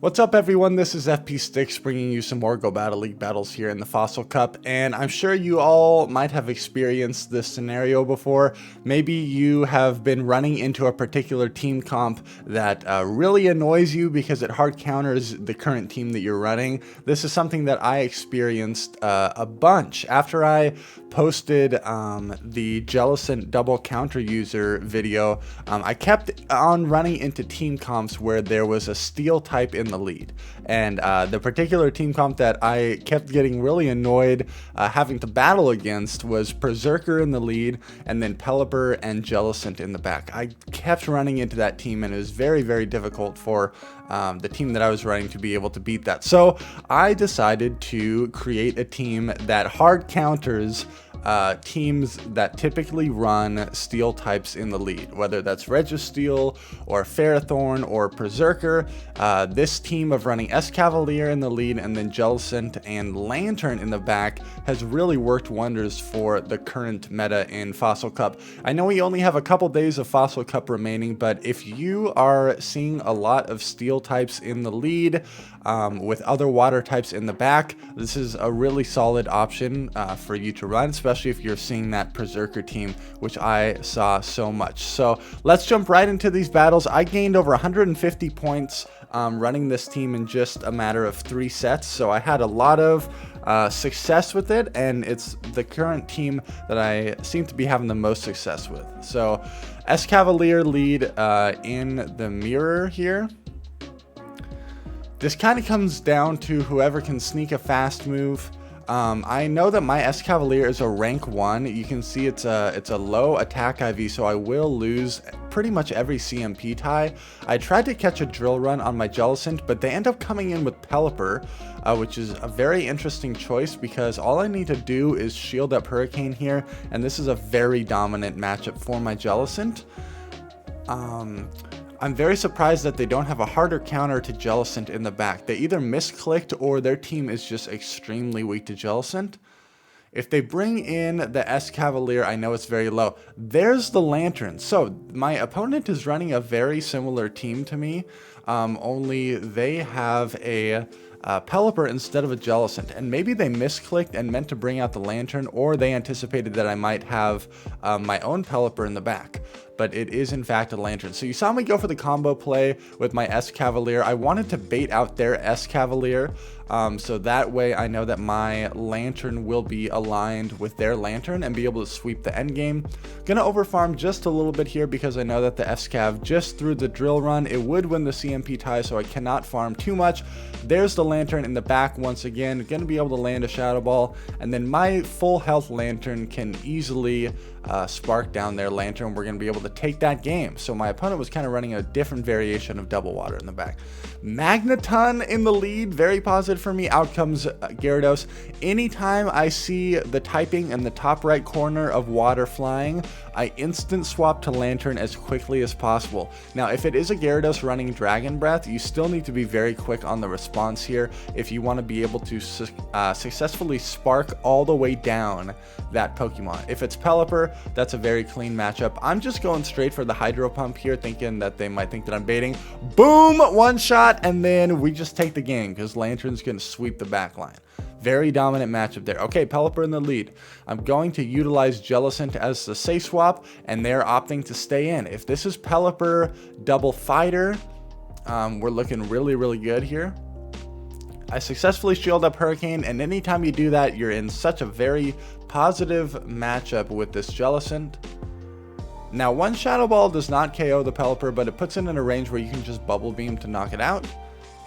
What's up everyone, this is FP Sticks bringing you some more Go Battle League battles here in the Fossil Cup, and I'm sure you all might have experienced this scenario before. Maybe you have been running into a particular team comp that really annoys you because it hard counters the current team that you're running. This is something that I experienced a bunch after I posted the Jellicent double counter user video. I kept on running into team comps where there was a steel type in the lead, and the particular team comp that I kept getting really annoyed having to battle against was Perserker in the lead and then Pelipper and Jellicent in the back. I kept running into that team and it was very, very difficult for the team that I was running to be able to beat that. So I decided to create a team that hard counters teams that typically run steel types in the lead, whether that's Registeel or Ferrothorn or Perserker. This team of running Escavalier in the lead and then Jellicent and Lantern in the back has really worked wonders for the current meta in Fossil Cup. I know we only have a couple days of Fossil Cup remaining, but if you are seeing a lot of steel types in the lead with other water types in the back, this is a really solid option for you to run, especially if you're seeing that Perserker team, which I saw so much. So let's jump right into these battles. I gained over 150 points running this team in just a matter of 3 sets, so I had a lot of success with it, and it's the current team that I seem to be having the most success with. So Escavalier lead in the mirror here. This kind of comes down to whoever can sneak a fast move. I know that my Escavalier is a rank 1. You can see it's a low attack IV, so I will lose pretty much every CMP tie. I tried to catch a drill run on my Jellicent, but they end up coming in with Pelipper, which is a very interesting choice because all I need to do is shield up Hurricane here, and this is a very dominant matchup for my Jellicent. I'm very surprised that they don't have a harder counter to Jellicent in the back. They either misclicked or their team is just extremely weak to Jellicent. If they bring in the Escavalier, I know it's very low. There's the Lantern. So my opponent is running a very similar team to me, only they have a Pelipper instead of a Jellicent, and maybe they misclicked and meant to bring out the Lantern, or they anticipated that I might have my own Pelipper in the back, but it is in fact a Lantern. So you saw me go for the combo play with my Escavalier. I wanted to bait out their Escavalier, so that way I know that my Lantern will be aligned with their Lantern and be able to sweep the end game. Gonna overfarm just a little bit here because I know that the Escav just through the drill run, it would win the CMP tie, so I cannot farm too much. There's the Lantern in the back once again, gonna be able to land a Shadow Ball, and then my full health Lantern can easily spark down their Lantern. We're gonna be able to take that game. So my opponent was kind of running a different variation of double water in the back. Magneton in the lead, very positive for me. Out comes Gyarados. Anytime I see the typing in the top right corner of water flying, I instant swap to Lantern as quickly as possible. Now, if it is a Gyarados running Dragon Breath, you still need to be very quick on the response here if you want to be able to successfully spark all the way down that Pokemon. If it's Pelipper, that's a very clean matchup. I'm just going straight for the Hydro Pump here, thinking that they might think that I'm baiting. Boom! One shot, and then we just take the game because Lantern's going to sweep the back line. Very dominant matchup there. Okay, Pelipper in the lead. I'm going to utilize Jellicent as the safe swap, and they're opting to stay in. If this is Pelipper double fighter, we're looking really, really good here. I successfully shield up Hurricane, and anytime you do that, you're in such a very positive matchup with this Jellicent. Now, one Shadow Ball does not KO the Pelipper, but it puts it in a range where you can just Bubble Beam to knock it out.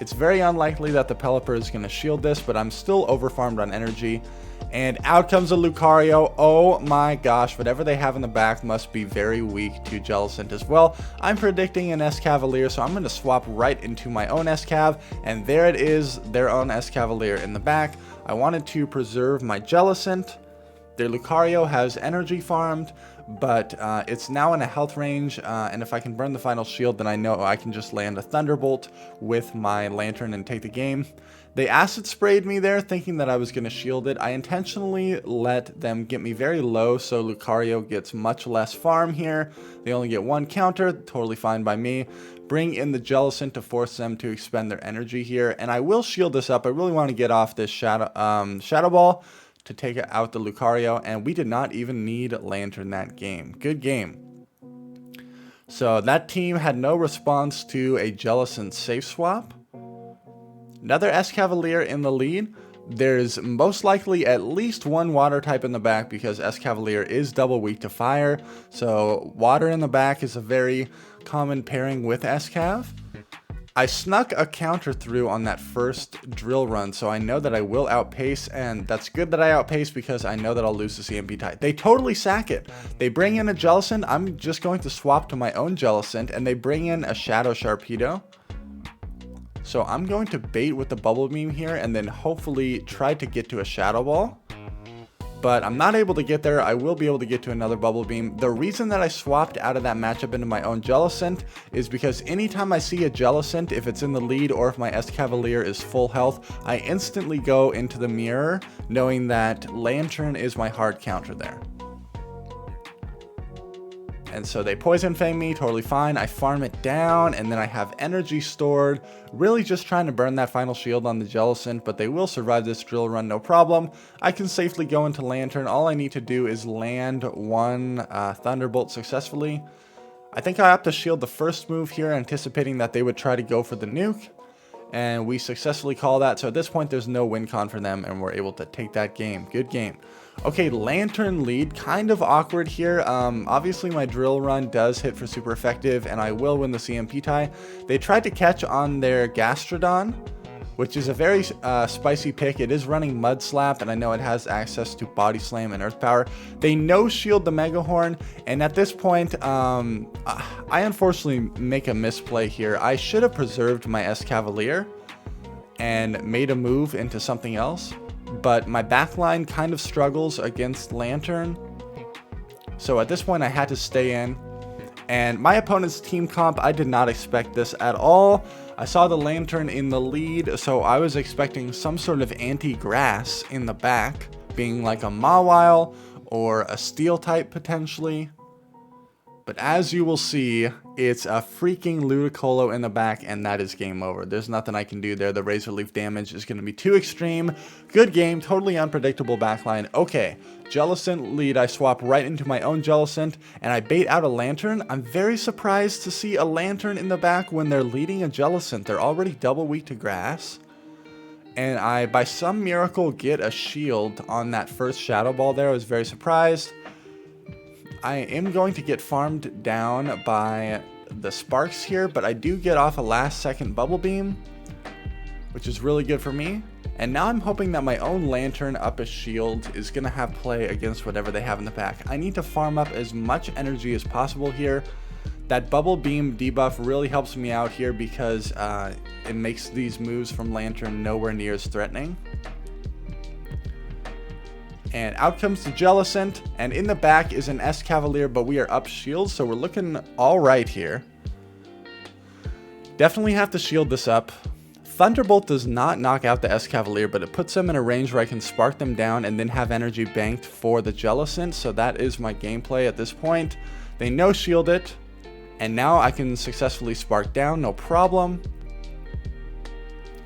It's very unlikely that the Pelipper is going to shield this, but I'm still overfarmed on energy. And out comes a Lucario. Oh my gosh, whatever they have in the back must be very weak to Jellicent as well. I'm predicting an Escavalier, so I'm going to swap right into my own Escav, and there it is, their own Escavalier in the back. I wanted to preserve my Jellicent. Their Lucario has energy farmed, but it's now in a health range, and if I can burn the final shield, then I know I can just land a Thunderbolt with my Lantern and take the game. They acid sprayed me there thinking that I was going to shield it. I intentionally let them get me very low so Lucario gets much less farm here. They only get one counter, totally fine by me. Bring in the Jellicent to force them to expend their energy here, and I will shield this up. I really want to get off this Shadow Ball to take out the Lucario, and we did not even need Lantern that game. Good game. So that team had no response to a Jellicent safe swap. Another Escavalier in the lead. There's most likely at least one water type in the back because Escavalier is double weak to fire. So water in the back is a very common pairing with Escav. I snuck a counter through on that first drill run, so I know that I will outpace, and that's good that I outpace because I know that I'll lose the CMP tie. They totally sack it. They bring in a Jellicent. I'm just going to swap to my own Jellicent, and they bring in a Shadow Sharpedo. So I'm going to bait with the Bubble Beam here and then hopefully try to get to a Shadow Ball. But I'm not able to get there. I will be able to get to another Bubble Beam. The reason that I swapped out of that matchup into my own Jellicent is because anytime I see a Jellicent, if it's in the lead or if my Escavalier is full health, I instantly go into the mirror knowing that Lantern is my hard counter there. And so they Poison Fang me, totally fine. I farm it down, and then I have energy stored. Really just trying to burn that final shield on the Jellicent, but they will survive this drill run, no problem. I can safely go into Lantern. All I need to do is land one Thunderbolt successfully. I think I have to shield the first move here, anticipating that they would try to go for the nuke. And we successfully call that. So at this point, there's no win con for them, and we're able to take that game. Good game. Okay, Lantern lead, kind of awkward here. Obviously my drill run does hit for super effective, and I will win the CMP tie. They tried to catch on their Gastrodon, which is a very spicy pick. It is running Mud Slap, and I know it has access to Body Slam and Earth Power. They no shield the Mega Horn, and at this point, I unfortunately make a misplay here. I should have preserved my Escavalier and made a move into something else. But my backline kind of struggles against Lantern. So at this point I had to stay in. And my opponent's team comp, I did not expect this at all. I saw the Lantern in the lead, so I was expecting some sort of anti-grass in the back, being like a Mawile or a Steel type potentially. But as you will see, it's a freaking Ludicolo in the back, and that is game over. There's nothing I can do there. The Razor Leaf damage is going to be too extreme. Good game, totally unpredictable backline. Okay, Jellicent lead. I swap right into my own Jellicent, and I bait out a Lantern. I'm very surprised to see a Lantern in the back when they're leading a Jellicent. They're already double weak to grass. And I, by some miracle, get a shield on that first Shadow Ball there. I was very surprised. I am going to get farmed down by the Sparks here, but I do get off a last second Bubble Beam, which is really good for me. And now I'm hoping that my own Lantern up a shield is going to have play against whatever they have in the back. I need to farm up as much energy as possible here. That Bubble Beam debuff really helps me out here because it makes these moves from Lantern nowhere near as threatening. And out comes the Jellicent, and in the back is an Escavalier, but we are up shield, so we're looking all right here. Definitely have to shield this up. Thunderbolt does not knock out the Escavalier, but it puts them in a range where I can spark them down and then have energy banked for the Jellicent, so that is my gameplay at this point. They no shield it, and now I can successfully spark down, no problem.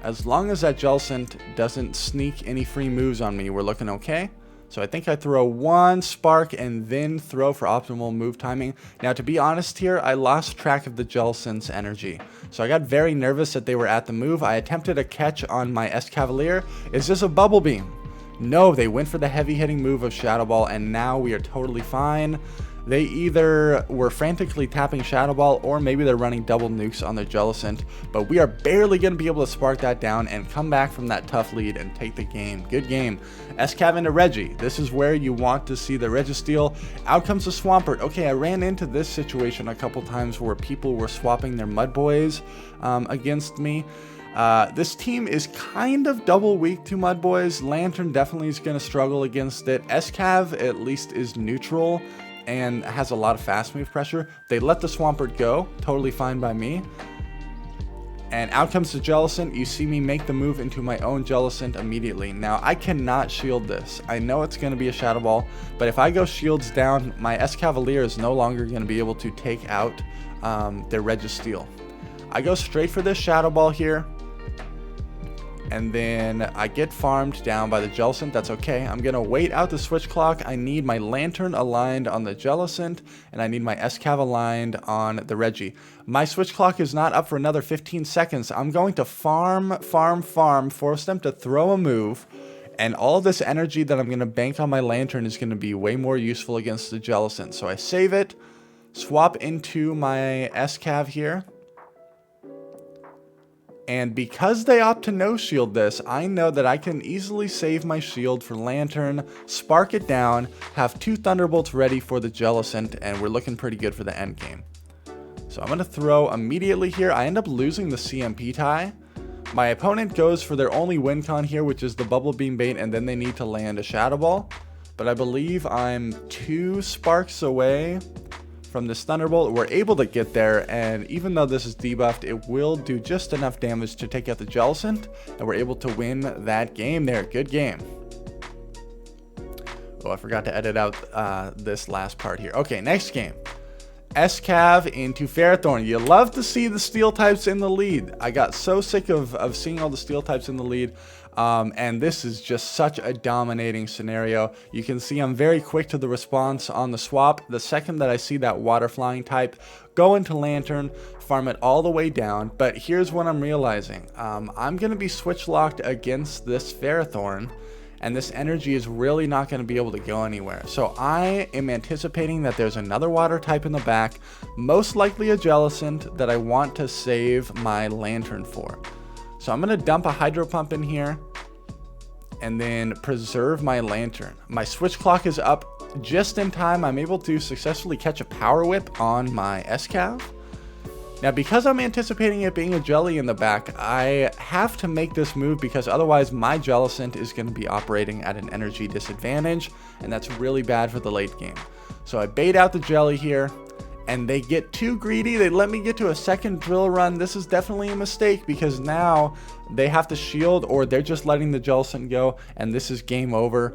As long as that Jellicent doesn't sneak any free moves on me, we're looking okay. So I think I throw one spark and then throw for optimal move timing. Now, to be honest here, I lost track of the Jellicent's energy. So I got very nervous that they were at the move. I attempted a catch on my Escavalier. Is this a Bubble Beam? No, they went for the heavy hitting move of Shadow Ball, and now we are totally fine. They either were frantically tapping Shadow Ball or maybe they're running double nukes on their Jellicent, but we are barely going to be able to spark that down and come back from that tough lead and take the game. Good game. Escav into Reggie. This is where you want to see the Registeel. Out comes the Swampert. Okay, I ran into this situation a couple times where people were swapping their Mud Boys against me. This team is kind of double weak to Mud Boys. Lantern definitely is going to struggle against it. Escav at least is neutral. and has a lot of fast move pressure. They let the Swampert go, totally fine by me. And out comes the Jellicent. You see me make the move into my own Jellicent immediately. Now, I cannot shield this. I know it's going to be a Shadow Ball, but if I go shields down, my Escavalier is no longer going to be able to take out their Registeel. I go straight for this Shadow Ball here, and then I get farmed down by the Jellicent. That's okay. I'm going to wait out the switch clock. I need my Lantern aligned on the Jellicent, and I need my Escav aligned on the Regi. My switch clock is not up for another 15 seconds. I'm going to farm, force them to throw a move, and all this energy that I'm going to bank on my Lantern is going to be way more useful against the Jellicent. So I save it, swap into my Escav here. And because they opt to no shield this, I know that I can easily save my shield for Lantern, spark it down, have 2 Thunderbolts ready for the Jellicent, and we're looking pretty good for the end game. So I'm going to throw immediately here. I end up losing the CMP tie. My opponent goes for their only win con here, which is the Bubble Beam bait, and then they need to land a Shadow Ball. But I believe I'm 2 sparks away from this Thunderbolt. We're able to get there, and even though this is debuffed, it will do just enough damage to take out the Jellicent, and we're able to win that game there. Good game. Oh, I forgot to edit out this last part here. Okay, next game. Escav into Ferrothorn. You love to see the steel types in the lead. I got so sick of seeing all the steel types in the lead. And this is just such a dominating scenario. You can see I'm very quick to the response on the swap. The second that I see that water flying type, go into Lantern, farm it all the way down. But here's what I'm realizing. I'm going to be switch locked against this Ferrothorn, and this energy is really not going to be able to go anywhere. So I am anticipating that there's another water type in the back, most likely a Jellicent, that I want to save my Lantern for. So I'm going to dump a Hydro Pump in here and then preserve my Lantern. My switch clock is up just in time. I'm able to successfully catch a Power Whip on my Escav. Now, because I'm anticipating it being a Jelly in the back, I have to make this move because otherwise my Jellicent is going to be operating at an energy disadvantage, and that's really bad for the late game. So I bait out the Jelly here, and they get too greedy. They let me get to a second drill run. This is definitely a mistake because now they have to shield, or they're just letting the Jellicent go, and this is game over.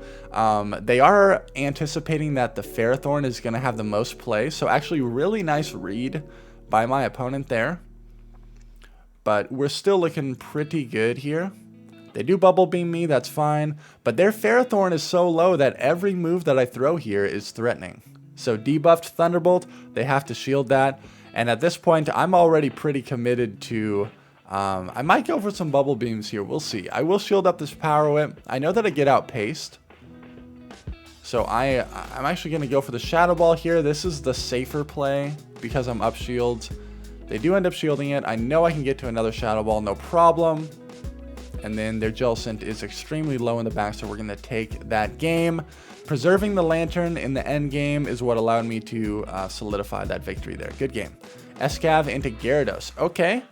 They are anticipating that the Ferrothorn is going to have the most play, so actually really nice read by my opponent there. But we're still looking pretty good here. They do Bubble Beam me, that's fine, but their Ferrothorn is so low that every move that I throw here is threatening. So debuffed Thunderbolt, they have to shield that. And at this point, I'm already pretty committed to... I might go for some Bubble Beams here. We'll see. I will shield up this Power Whip. I know that I get outpaced. So I'm actually going to go for the Shadow Ball here. This is the safer play because I'm up shields. They do end up shielding it. I know I can get to another Shadow Ball, no problem. And then their Jellicent is extremely low in the back, so we're going to take that game. Preserving the Lantern in the end game is what allowed me to solidify that victory there. Good game. Escav into Gyarados. Okay.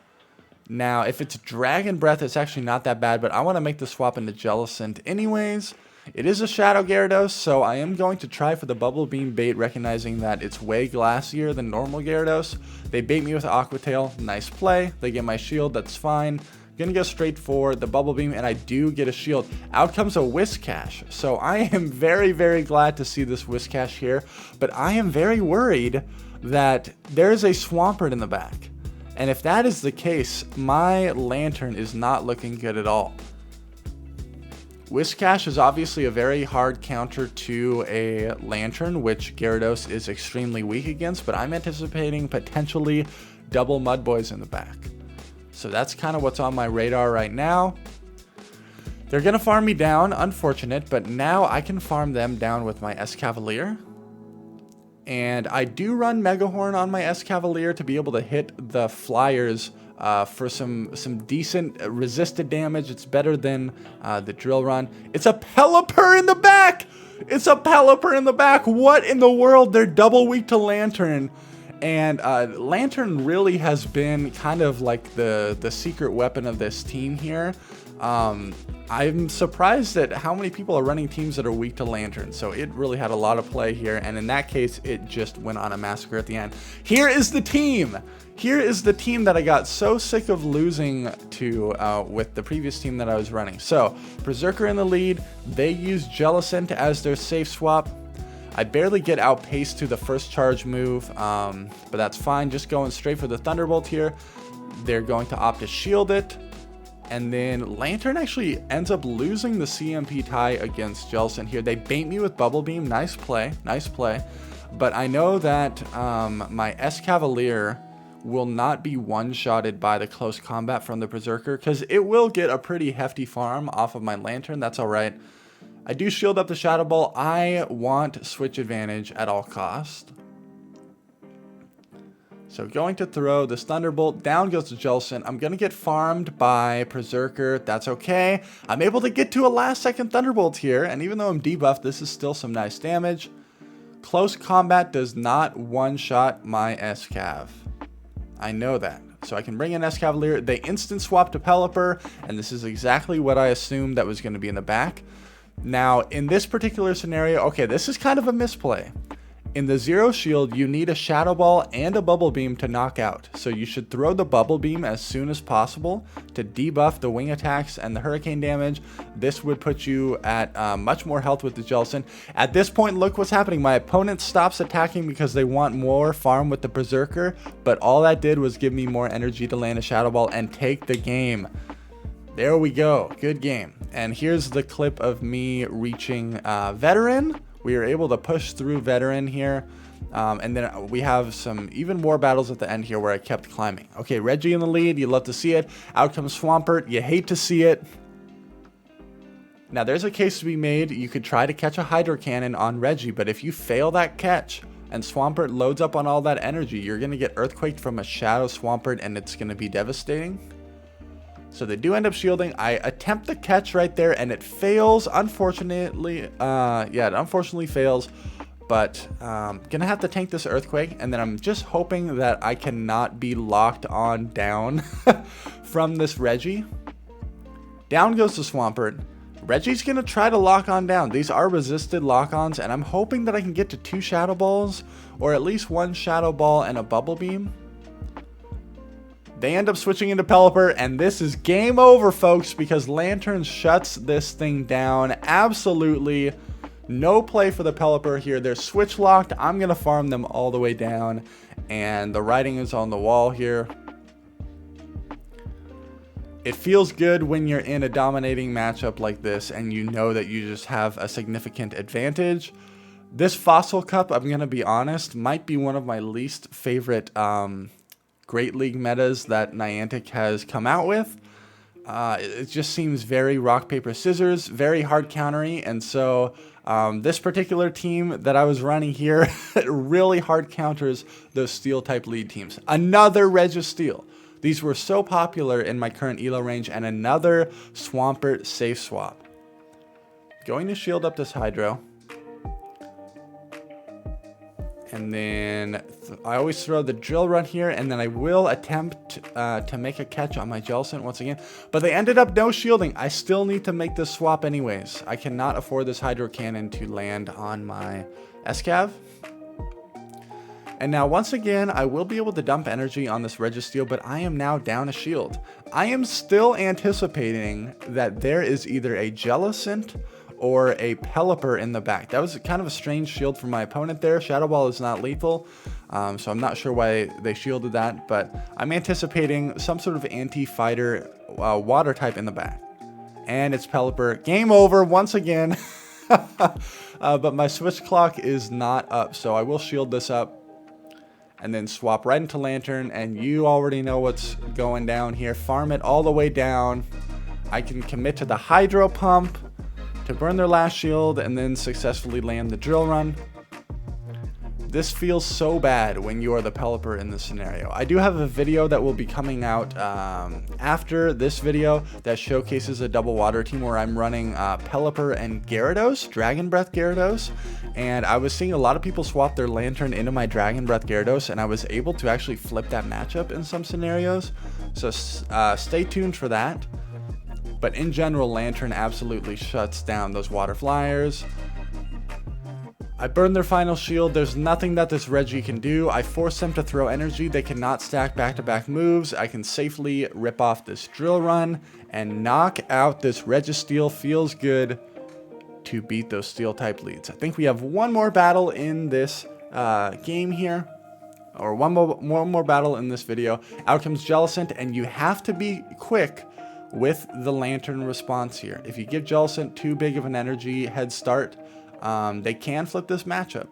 Now, if it's Dragon Breath, it's actually not that bad, but I want to make the swap into Jellicent anyways. It is a Shadow Gyarados, so I am going to try for the Bubble Beam bait, recognizing that it's way glassier than normal Gyarados. They bait me with Aqua Tail. Nice play. They get my shield. That's fine. Gonna go straight for the Bubble Beam, and I do get a shield. Out comes a Whiscash. So I am very, very glad to see this Whiscash here, but I am very worried that there's a Swampert in the back. And if that is the case, my Lantern is not looking good at all. Whiscash is obviously a very hard counter to a Lantern, which Gyarados is extremely weak against, but I'm anticipating potentially double Mudboys in the back. So that's kind of what's on my radar right now. They're going to farm me down, unfortunate, but now I can farm them down with my Escavalier. And I do run Megahorn on my Escavalier to be able to hit the Flyers for some decent resisted damage. It's better than the Drill Run. It's a Pelipper in the back! It's a Pelipper in the back! What in the world? They're double weak to Lantern. And Lantern really has been kind of like the secret weapon of this team here. I'm surprised at how many people are running teams that are weak to Lantern, so it really had a lot of play here, and in that case, it just went on a massacre at the end. Here is the team! Here is the team that I got so sick of losing to with the previous team that I was running. So, Perserker in the lead, they use Jellicent as their safe swap. I barely get outpaced to the first charge move, but that's fine, just going straight for the Thunderbolt here. They're going to opt to shield it. And then Lantern actually ends up losing the CMP tie against Jellicent here. They bait me with Bubble Beam. Nice play. Nice play. But I know that my Escavalier will not be one-shotted by the close combat from the Perserker, because it will get a pretty hefty farm off of my Lantern. That's all right. I do shield up the Shadow Ball. I want switch advantage at all cost. So going to throw this Thunderbolt, down goes to Jellicent. I'm going to get farmed by Perserker. That's okay. I'm able to get to a last second Thunderbolt here, and even though I'm debuffed, this is still some nice damage. Close combat does not one-shot my Escav. I know that. So I can bring in Escavalier. They instant swap to Pelipper, and this is exactly what I assumed that was going to be in the back. Now, in this particular scenario, okay, this is kind of a misplay. In the Zero Shield, you need a Shadow Ball and a Bubble Beam to knock out. So you should throw the Bubble Beam as soon as possible to debuff the wing attacks and the hurricane damage. This would put you at much more health with the Jellicent. At this point, look what's happening. My opponent stops attacking because they want more farm with the Perserker, but all that did was give me more energy to land a Shadow Ball and take the game. There we go. Good game. And here's the clip of me reaching Veteran. We were able to push through Veteran here, and then we have some even more battles at the end here where I kept climbing. Okay, Reggie in the lead, you love to see it. Out comes Swampert, you hate to see it. Now there's a case to be made. You could try to catch a Hydro Cannon on Reggie, but if you fail that catch and Swampert loads up on all that energy, you're going to get Earthquaked from a Shadow Swampert, and it's going to be devastating. So they do end up shielding. I attempt the catch right there, and it fails, unfortunately. Yeah, it unfortunately fails. But gonna have to tank this Earthquake, and then I'm just hoping that I cannot be locked on down from this Reggie. Down goes the Swampert. Reggie's gonna try to lock on down. These are resisted lock-ons, and I'm hoping that I can get to 2 Shadow Balls, or at least 1 Shadow Ball and a Bubble Beam. They end up switching into Pelipper, and this is game over, folks, because Lantern shuts this thing down. Absolutely no play for the Pelipper here. They're switch locked. I'm going to farm them all the way down, and the writing is on the wall here. It feels good when you're in a dominating matchup like this, and you know that you just have a significant advantage. This Fossil Cup, I'm going to be honest, might be one of my least favorite Great League metas that Niantic has come out with. It just seems very rock, paper, scissors, very hard countery, and so this particular team that I was running here really hard counters those steel type lead teams. Another Registeel. These were so popular in my current ELO range, and another Swampert safe swap. Going to shield up this Hydro. And then I always throw the Drill Run here, and then I will attempt to make a catch on my Jellicent once again. But they ended up no shielding. I still need to make this swap anyways. I cannot afford this Hydro Cannon to land on my Escav. And now once again, I will be able to dump energy on this Registeel, but I am now down a shield. I am still anticipating that there is either a Jellicent or a Pelipper in the back. That was kind of a strange shield for my opponent there. Shadow Ball is not lethal, so I'm not sure why they shielded that, but I'm anticipating some sort of anti-fighter water type in the back. And it's Pelipper. Game over once again. But my switch clock is not up, so I will shield this up and then swap right into Lantern, and you already know what's going down here. Farm it all the way down. I can commit to the Hydro Pump to burn their last shield and then successfully land the Drill Run. This feels so bad when you are the Pelipper in this scenario. I do have a video that will be coming out after this video that showcases a double water team where I'm running Pelipper and Gyarados, Dragon Breath Gyarados, and I was seeing a lot of people swap their Lantern into my Dragon Breath Gyarados, and I was able to actually flip that matchup in some scenarios, so stay tuned for that. but in general, Lantern absolutely shuts down those water flyers. I burned their final shield. There's nothing that this Reggie can do. I force them to throw energy. They cannot stack back-to-back moves. I can safely rip off this drill run and knock out this Registeel. Feels good to beat those steel type leads. I think we have one more battle in this game here, or one more battle in this video. Out comes Jellicent, and you have to be quick with the Lantern response here. If you give Jellicent too big of an energy head start, they can flip this matchup.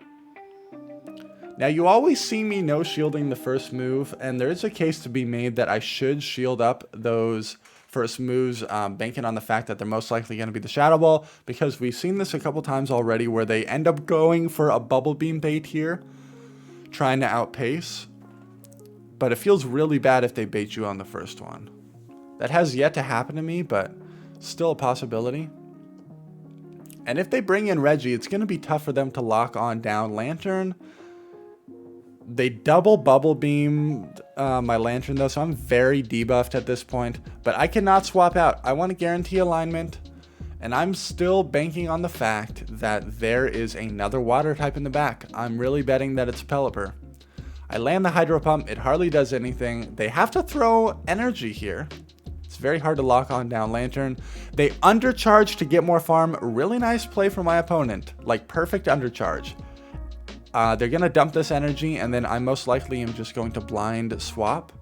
Now, you always see me no shielding the first move, and there is a case to be made that I should shield up those first moves, banking on the fact that they're most likely going to be the Shadow Ball, because we've seen this a couple times already where they end up going for a Bubble Beam bait here, trying to outpace. But it feels really bad if they bait you on the first one. That has yet to happen to me, but still a possibility. And if they bring in Reggie, it's going to be tough for them to lock on down Lantern. They double Bubble Beamed my Lantern though, so I'm very debuffed at this point. But I cannot swap out. I want to guarantee alignment. And I'm still banking on the fact that there is another water type in the back. I'm really betting that it's Pelipper. I land the Hydro Pump. It hardly does anything. They have to throw energy here. It's very hard to lock on down Lantern. They undercharge to get more farm. Really nice play from my opponent. Like, perfect undercharge. They're going to dump this energy, and then I most likely am just going to blind swap.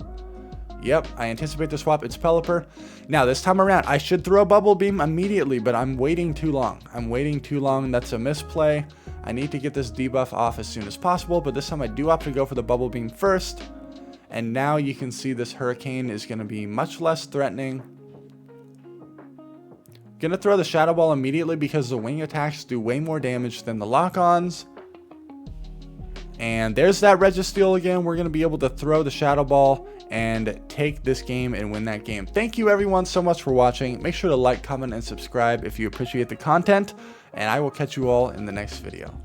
Yep, I anticipate the swap. It's Pelipper. Now, this time around, I should throw Bubble Beam immediately, but I'm waiting too long. I'm waiting too long. That's a misplay. I need to get this debuff off as soon as possible, but this time I do opt to go for the Bubble Beam first. And now you can see this Hurricane is going to be much less threatening. Going to throw the Shadow Ball immediately because the wing attacks do way more damage than the lock-ons. And there's that Registeel again. We're going to be able to throw the Shadow Ball and take this game and win that game. Thank you everyone so much for watching. Make sure to like, comment, and subscribe if you appreciate the content. And I will catch you all in the next video.